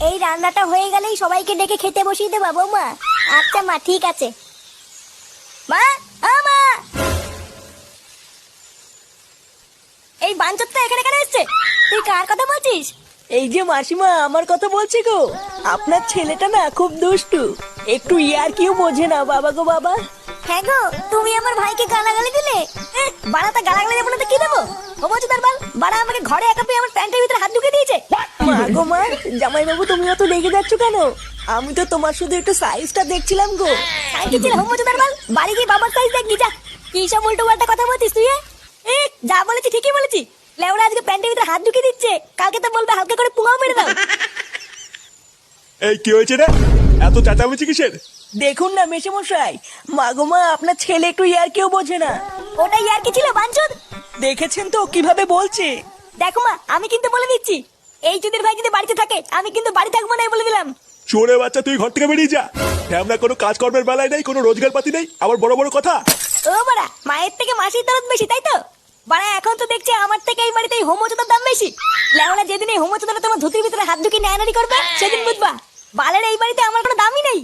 এই রান্নাটা হয়ে গেলেই সবাইকে ডেকে খেতে বসিয়ে দেবা বৌমা। আচ্ছা মা, ঠিক আছে। মা, মা, এই বাঞ্চতটা এখানে কেন এসছে? তুই কার কথা বলছিস? এই যে মাসিমা, আমার কথা বলছি গো। আপনার ছেলেটা না খুব দুষ্টু, একটু ইয়ার কিউ বোঝে না বাবা গো বাবা। হ্যাঁ গো, তুমি আমার ভাইকে গালাগালি দিলে। বাড়াটা গালাগালি দেবো না তো কি দেবো? ও বলছো তার বাল, বাড়া আমাকে ঘরে একা পেয়ে আমার প্যান্টের ভিতরে হাত ঢুকে দিয়েছে। মা গো মা, জামাই বাবু তুমি অত রেগে যাচ্ছ কেন? আমি তো তোমার শুধু একটু সাইজটা দেখছিলাম গো। সাইজ ছিল হোম বলছো তার বাল, বাড়ি গিয়ে বাবার সাইজ দেখবি যা। কি সব উল্টো পাল্টা কথা বলছিস তুই? যা বলেছি ঠিকই বলেছি। লেওরা আজকে প্যান্টের ভিতরে হাত ঢুকে দিচ্ছে, কালকে তো বলবে হালকা করে পুঙাও মেরে দাও। এই কি হয়েছে রে? এত চেঁচামেচি কিসের? দেখুন না মেশামশাই, মা গো মা, আপনার ছেলে একটু ইয়ার কিউ বোঝে না। ওটাই আর কি ছিল বাঞ্চুদ? দেখেছেন তো কিভাবে বলছে। দেখো মা, আমি কিন্তু বলে দিচ্ছি, এই চুদির ভাই যদি বাড়িতে থাকে আমি কিন্তু বাড়ি থাকবো না, বলে দিলাম। চোরে বাচ্চা, তুই ঘর থেকে বেরিয়ে যা। আমরা কোনো কাজকর্মের বেলায় নেই, কোনো রোজগার পাতি নেই, আবার বড় বড় কথা। ও বাড়া, মায়ের থেকে মাসির দরদ বেশি, তাই তো? বাড়া এখন তো দেখছি আমার থেকে এই বাড়িতে হোমোচোদার দাম বেশি। লেওরা যেদিন এই হোমোচোদারা তোমার ধুতির ভিতরে হাত ঢুকিয়ে নেয়ানারি করবে সেদিন বুঝবা বালের এই বাড়িতে আমার কোনো দামই নেই।